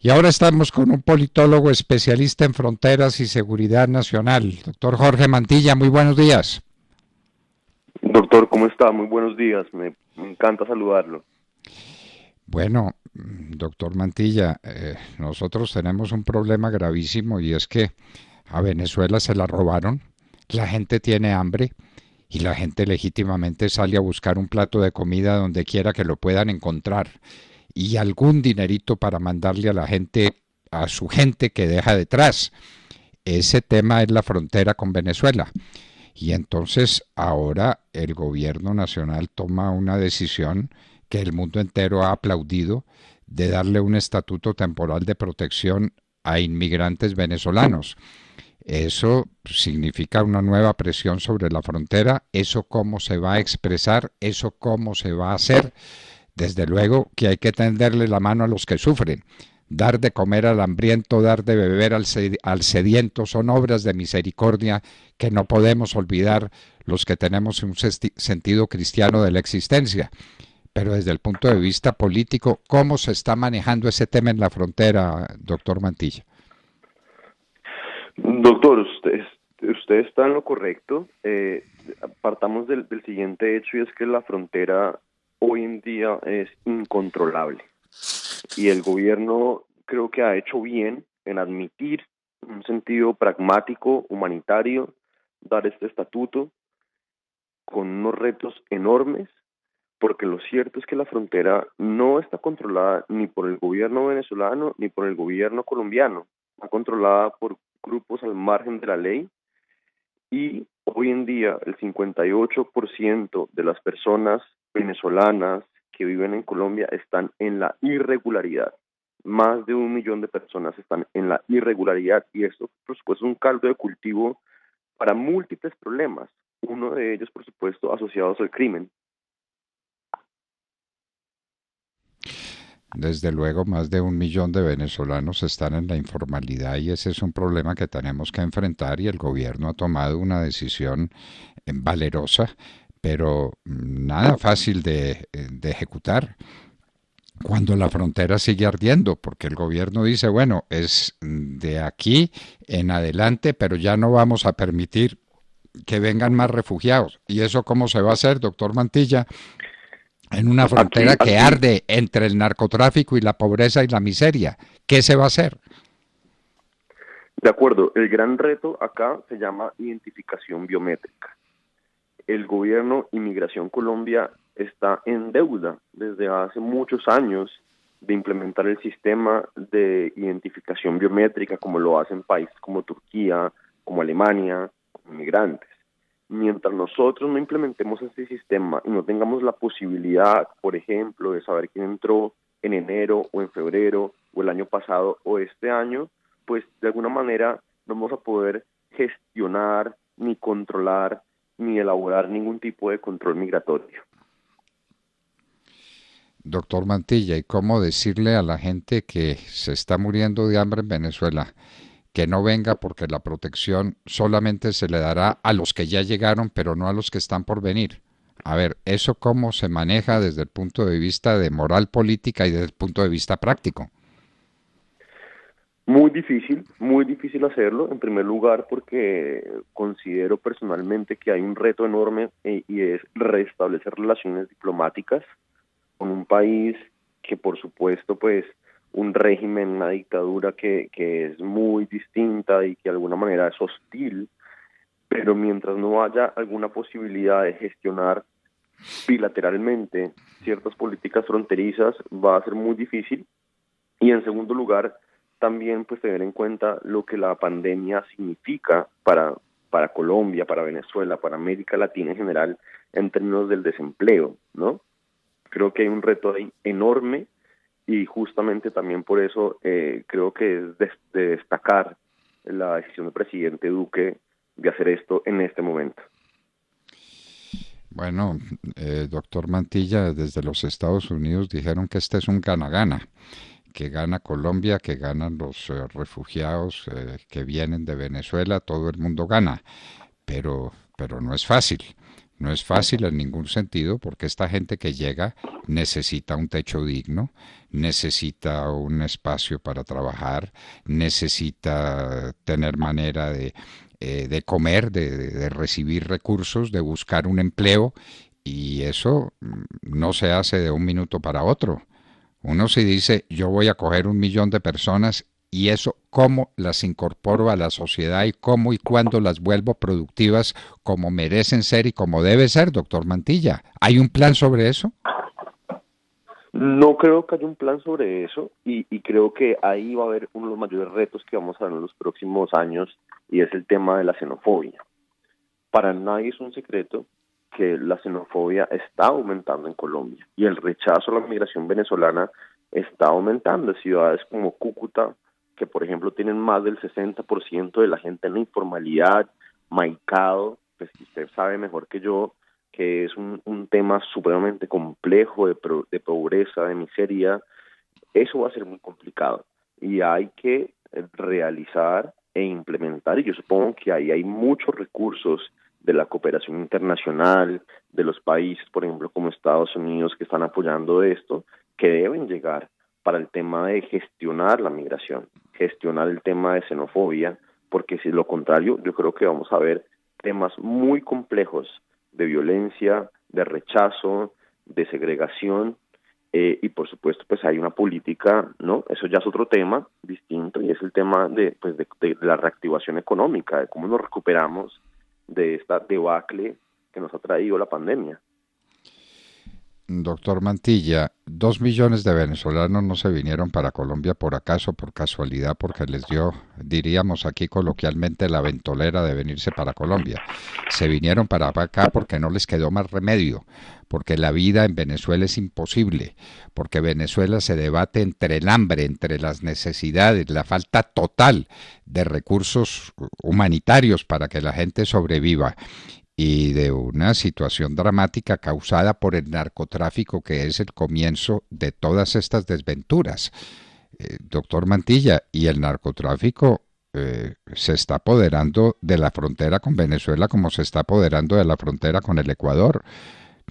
Y ahora estamos con un politólogo especialista en fronteras y seguridad nacional, doctor Jorge Mantilla. Muy buenos días. Doctor, ¿cómo está? Muy buenos días. Me encanta saludarlo. Bueno, doctor Mantilla, nosotros tenemos un problema gravísimo y es que a Venezuela se la robaron, la gente tiene hambre y la gente legítimamente sale a buscar un plato de comida donde quiera que lo puedan encontrar y algún dinerito para mandarle a la gente, a su gente que deja detrás. Ese tema es la frontera con Venezuela. Y entonces ahora el gobierno nacional toma una decisión que el mundo entero ha aplaudido de darle un estatuto temporal de protección a inmigrantes venezolanos. Eso significa una nueva presión sobre la frontera. ¿Eso cómo se va a expresar? ¿Eso cómo se va a hacer? Desde luego que hay que tenderle la mano a los que sufren. Dar de comer al hambriento, dar de beber al sediento, son obras de misericordia que no podemos olvidar los que tenemos un sentido cristiano de la existencia. Pero desde el punto de vista político, ¿cómo se está manejando ese tema en la frontera, doctor Mantilla? Doctor, usted está en lo correcto. Partamos del siguiente hecho y es que la frontera hoy en día es incontrolable. Y el gobierno creo que ha hecho bien en admitir un sentido pragmático, humanitario, dar este estatuto con unos retos enormes, porque lo cierto es que la frontera no está controlada ni por el gobierno venezolano ni por el gobierno colombiano, está controlada por grupos al margen de la ley y hoy en día el 58% de las personas venezolanas que viven en Colombia están en la irregularidad. Más de 1 millón de personas están en la irregularidad y esto, por supuesto, es un caldo de cultivo para múltiples problemas. Uno de ellos, por supuesto, asociados al crimen. Desde luego, más de 1 millón de venezolanos están en la informalidad y ese es un problema que tenemos que enfrentar y el gobierno ha tomado una decisión valerosa, pero nada fácil de ejecutar cuando la frontera sigue ardiendo, porque el gobierno dice, bueno, es de aquí en adelante, pero ya no vamos a permitir que vengan más refugiados. ¿Y eso cómo se va a hacer, doctor Mantilla? En una Aquí, frontera que aquí, arde entre el narcotráfico y la pobreza y la miseria. ¿Qué se va a hacer? de acuerdo, el gran reto acá se llama identificación biométrica. El gobierno Inmigración Colombia está en deuda desde hace muchos años de implementar el sistema de identificación biométrica como lo hacen países como Turquía, como Alemania, como inmigrantes. Mientras nosotros no implementemos este sistema y no tengamos la posibilidad, por ejemplo, de saber quién entró en enero o en febrero o el año pasado o este año, pues de alguna manera no vamos a poder gestionar ni controlar ni elaborar ningún tipo de control migratorio. Doctor Mantilla, ¿y cómo decirle a la gente que se está muriendo de hambre en Venezuela que no venga porque la protección solamente se le dará a los que ya llegaron, pero no a los que están por venir? A ver, ¿eso cómo se maneja desde el punto de vista de moral política y desde el punto de vista práctico? Muy difícil hacerlo, en primer lugar porque considero personalmente que hay un reto enorme y es restablecer relaciones diplomáticas con un país que por supuesto pues un régimen, una dictadura que es muy distinta y que de alguna manera es hostil, pero mientras no haya alguna posibilidad de gestionar bilateralmente ciertas políticas fronterizas va a ser muy difícil. Y en segundo lugar, también pues tener en cuenta lo que la pandemia significa para Colombia, para Venezuela, para América Latina en general, en términos del desempleo, ¿no? Creo que hay un reto ahí enorme y justamente también por eso creo que es de destacar la decisión del presidente Duque de hacer esto en este momento. Bueno, doctor Mantilla, desde los Estados Unidos dijeron que este es un gana-gana, que gana Colombia, que ganan los refugiados que vienen de Venezuela, todo el mundo gana, pero no es fácil. No es fácil en ningún sentido porque esta gente que llega necesita un techo digno, necesita un espacio para trabajar, necesita tener manera de comer, de recibir recursos, de buscar un empleo y eso no se hace de un minuto para otro. Uno se dice, yo voy a coger 1 millón de personas y eso cómo las incorporo a la sociedad y cómo y cuándo las vuelvo productivas como merecen ser y como debe ser, doctor Mantilla. ¿Hay un plan sobre eso? No creo que haya un plan sobre eso y creo que ahí va a haber uno de los mayores retos que vamos a ver en los próximos años y es el tema de la xenofobia. Para nadie es un secreto que la xenofobia está aumentando en Colombia y el rechazo a la migración venezolana está aumentando en ciudades como Cúcuta, que por ejemplo tienen más del 60% de la gente en la informalidad, Maicado, pues que usted sabe mejor que yo, que es un tema supremamente complejo de pobreza, de miseria. Eso va a ser muy complicado y hay que realizar e implementar, y yo supongo que ahí hay muchos recursos de la cooperación internacional, de los países, por ejemplo, como Estados Unidos, que están apoyando esto, que deben llegar para el tema de gestionar la migración, gestionar el tema de xenofobia, porque si lo contrario, yo creo que vamos a ver temas muy complejos de violencia, de rechazo, de segregación, y por supuesto pues hay una política, ¿no? Eso ya es otro tema distinto y es el tema de la reactivación económica, de cómo nos recuperamos de esta debacle que nos ha traído la pandemia. Doctor Mantilla, 2 millones de venezolanos no se vinieron para Colombia por acaso, por casualidad, porque les dio, diríamos aquí coloquialmente, la ventolera de venirse para Colombia. Se vinieron para acá porque no les quedó más remedio, porque la vida en Venezuela es imposible, porque Venezuela se debate entre el hambre, entre las necesidades, la falta total de recursos humanitarios para que la gente sobreviva y de una situación dramática causada por el narcotráfico que es el comienzo de todas estas desventuras. Doctor Mantilla, y el narcotráfico se está apoderando de la frontera con Venezuela como se está apoderando de la frontera con el Ecuador.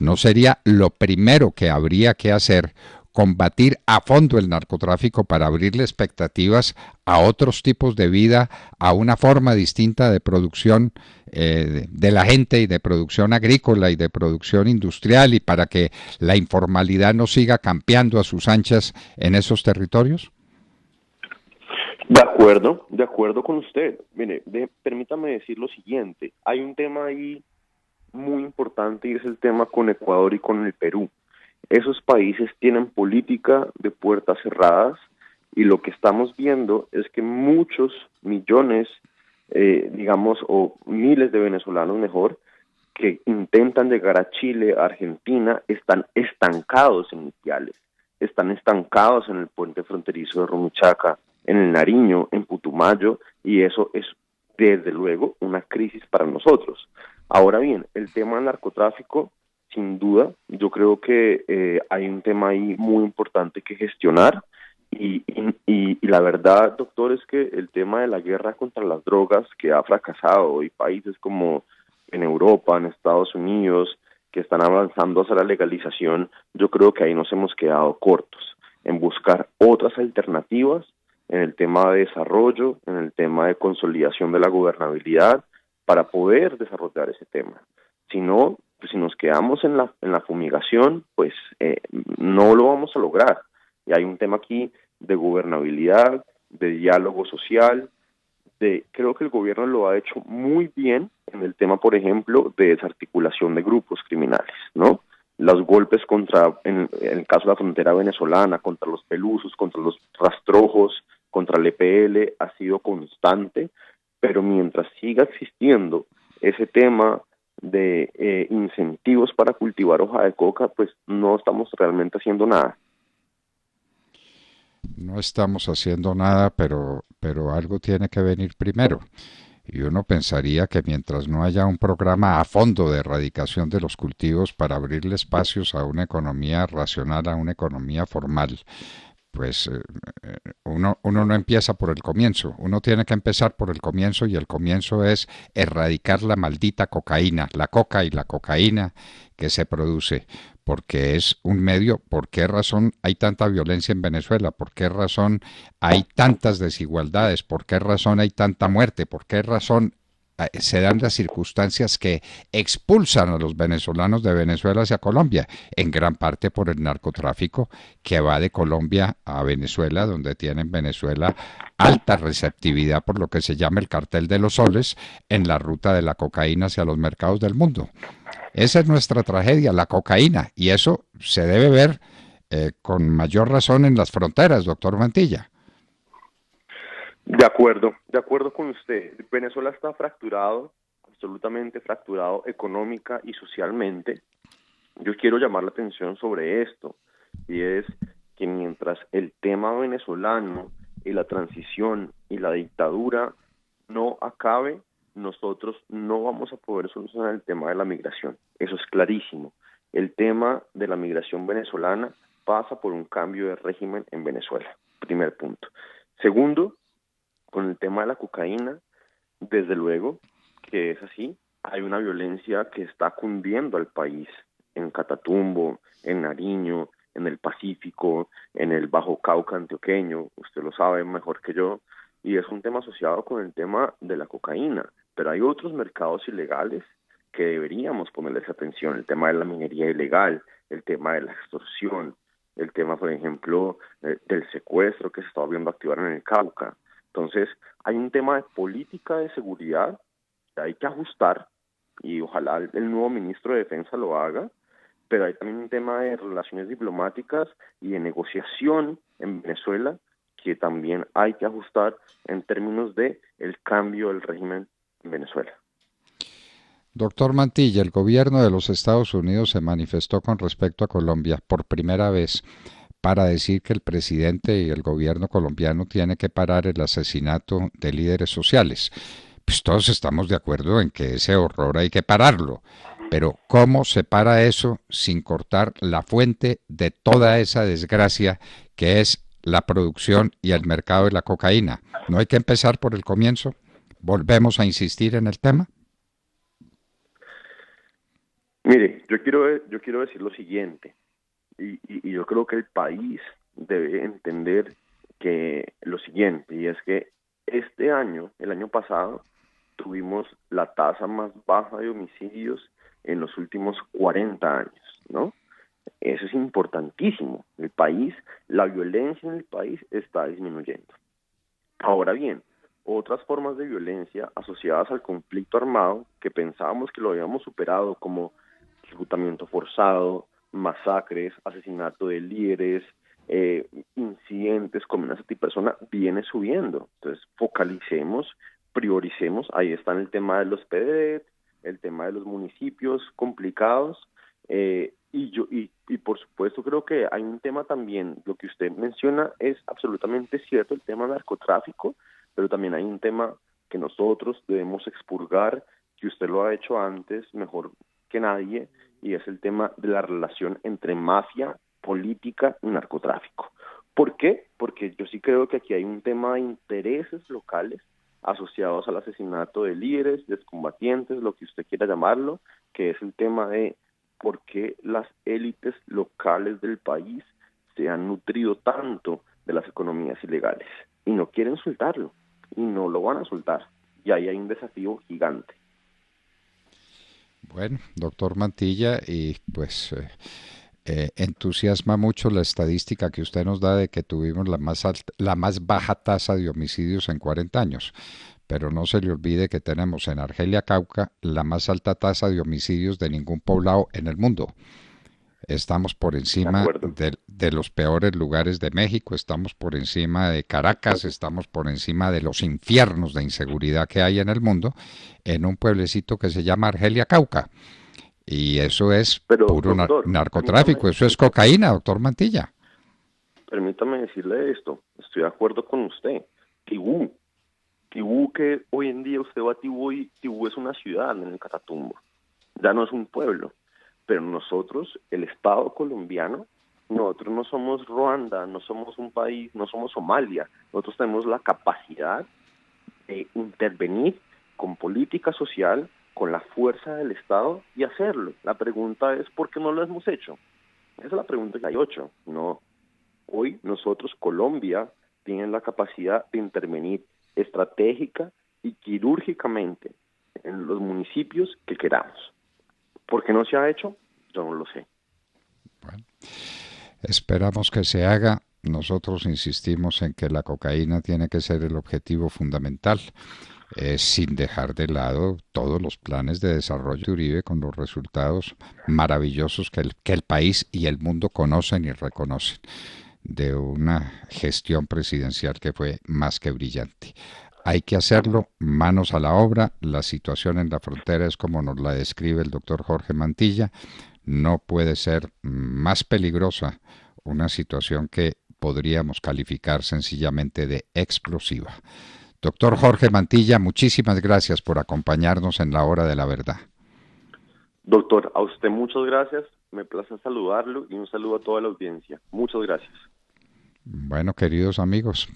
¿No sería lo primero que habría que hacer combatir a fondo el narcotráfico para abrirle expectativas a otros tipos de vida, a una forma distinta de producción de la gente y de producción agrícola y de producción industrial y para que la informalidad no siga campeando a sus anchas en esos territorios? De acuerdo con usted. Mire, permítame decir lo siguiente. Hay un tema ahí muy importante y es el tema con Ecuador y con el Perú. Esos países tienen política de puertas cerradas y lo que estamos viendo es que muchos millones, digamos, o miles de venezolanos mejor, que intentan llegar a Chile, a Argentina, están estancados en Ipiales, están estancados en el puente fronterizo de Rumichaca, en el Nariño, en Putumayo, y eso es desde luego una crisis para nosotros. Ahora bien, el tema del narcotráfico, sin duda, yo creo que hay un tema ahí muy importante que gestionar y la verdad, doctor, es que el tema de la guerra contra las drogas que ha fracasado y países como en Europa, en Estados Unidos, que están avanzando hacia la legalización, yo creo que ahí nos hemos quedado cortos en buscar otras alternativas en el tema de desarrollo, en el tema de consolidación de la gobernabilidad, para poder desarrollar ese tema. Si no, pues si nos quedamos en la fumigación, pues no lo vamos a lograr. Y hay un tema aquí de gobernabilidad, de diálogo social, creo que el gobierno lo ha hecho muy bien en el tema, por ejemplo, de desarticulación de grupos criminales, ¿no? Los golpes en el caso de la frontera venezolana, contra los pelusos, contra los rastrojos, contra el EPL, ha sido constante, pero mientras siga existiendo ese tema de incentivos para cultivar hoja de coca, pues no estamos realmente haciendo nada. No estamos haciendo nada, pero algo tiene que venir primero. Y uno pensaría que mientras no haya un programa a fondo de erradicación de los cultivos para abrirle espacios a una economía racional, a una economía formal, pues uno no empieza por el comienzo, uno tiene que empezar por el comienzo y el comienzo es erradicar la maldita cocaína, la coca y la cocaína que se produce, porque es un medio. ¿Por qué razón hay tanta violencia en Venezuela? ¿Por qué razón hay tantas desigualdades? ¿Por qué razón hay tanta muerte? ¿Por qué razón se dan las circunstancias que expulsan a los venezolanos de Venezuela hacia Colombia? En gran parte por el narcotráfico que va de Colombia a Venezuela, donde tienen Venezuela alta receptividad por lo que se llama el cartel de los soles en la ruta de la cocaína hacia los mercados del mundo. Esa es nuestra tragedia, la cocaína, y eso se debe ver con mayor razón en las fronteras, doctor Mantilla. De acuerdo con usted. Venezuela está fracturado, absolutamente fracturado económica y socialmente. Yo quiero llamar la atención sobre esto, y es que mientras el tema venezolano y la transición y la dictadura no acabe, nosotros no vamos a poder solucionar el tema de la migración. Eso es clarísimo. El tema de la migración venezolana pasa por un cambio de régimen en Venezuela. Primer punto. Segundo, con el tema de la cocaína, desde luego que es así. Hay una violencia que está cundiendo al país en Catatumbo, en Nariño, en el Pacífico, en el Bajo Cauca antioqueño, usted lo sabe mejor que yo, y es un tema asociado con el tema de la cocaína, pero hay otros mercados ilegales que deberíamos ponerles atención, el tema de la minería ilegal, el tema de la extorsión, el tema, por ejemplo, del secuestro que se está volviendo a activar en el Cauca. Entonces, hay un tema de política de seguridad que hay que ajustar, y ojalá el nuevo ministro de Defensa lo haga, pero hay también un tema de relaciones diplomáticas y de negociación en Venezuela que también hay que ajustar en términos de el cambio del régimen en Venezuela. Doctor Mantilla, el gobierno de los Estados Unidos se manifestó con respecto a Colombia por primera vez para decir que el presidente y el gobierno colombiano tiene que parar el asesinato de líderes sociales. Pues todos estamos de acuerdo en que ese horror hay que pararlo. Pero ¿cómo se para eso sin cortar la fuente de toda esa desgracia que es la producción y el mercado de la cocaína? ¿No hay que empezar por el comienzo? ¿Volvemos a insistir en el tema? Mire, yo quiero decir lo siguiente, y yo creo que el país debe entender que lo siguiente, y es que este año, el año pasado, tuvimos la tasa más baja de homicidios en los últimos 40 años, ¿no? Eso es importantísimo. El país, la violencia en el país está disminuyendo. Ahora bien, otras formas de violencia asociadas al conflicto armado que pensábamos que lo habíamos superado, como reclutamiento forzado, masacres, asesinato de líderes, incidentes con amenazas de persona, viene subiendo. Entonces, focalicemos, prioricemos, ahí están el tema de los PDD, el tema de los municipios complicados, y por supuesto creo que hay un tema también, lo que usted menciona es absolutamente cierto, el tema narcotráfico, pero también hay un tema que nosotros debemos expurgar, que usted lo ha hecho antes mejor que nadie, y es el tema de la relación entre mafia, política y narcotráfico. ¿Por qué? Porque yo sí creo que aquí hay un tema de intereses locales asociados al asesinato de líderes, de excombatientes, lo que usted quiera llamarlo, que es el tema de por qué las élites locales del país se han nutrido tanto de las economías ilegales y no quieren soltarlo y no lo van a soltar. Y ahí hay un desafío gigante. Bueno, doctor Mantilla, y pues entusiasma mucho la estadística que usted nos da de que tuvimos la más baja tasa de homicidios en 40 años. Pero no se le olvide que tenemos en Argelia Cauca la más alta tasa de homicidios de ningún poblado en el mundo. Estamos por ¿De encima acuerdo? de los peores lugares de México, estamos por encima de Caracas, estamos por encima de los infiernos de inseguridad que hay en el mundo, en un pueblecito que se llama Argelia Cauca. Y eso es Pero, puro doctor, narcotráfico, eso es cocaína, doctor Mantilla. permítame decirle esto. Estoy de acuerdo con usted. Tibú, Tibú, que hoy en día usted va a Tibú y Tibú es una ciudad en el Catatumbo. Ya no es un pueblo. Pero nosotros, el Estado colombiano, Nosotros no somos Ruanda, no somos un país, no somos Somalia. Nosotros tenemos la capacidad de intervenir con política social, con la fuerza del Estado y hacerlo. La pregunta es, ¿por qué no lo hemos hecho? Esa es la pregunta que hay ocho. No. Hoy nosotros, Colombia, tiene la capacidad de intervenir estratégica y quirúrgicamente en los municipios que queramos. ¿Por qué no se ha hecho? Yo no lo sé. Bueno, esperamos que se haga. Nosotros insistimos en que la cocaína tiene que ser el objetivo fundamental, sin dejar de lado todos los planes de desarrollo de Uribe con los resultados maravillosos que el país y el mundo conocen y reconocen de una gestión presidencial que fue más que brillante. Hay que hacerlo, manos a la obra. La situación en la frontera es como nos la describe el doctor Jorge Mantilla. No puede ser más peligrosa una situación que podríamos calificar sencillamente de explosiva. Doctor Jorge Mantilla, muchísimas gracias por acompañarnos en la hora de la verdad. Doctor, a usted muchas gracias. Me place saludarlo y un saludo a toda la audiencia. Muchas gracias. Bueno, queridos amigos,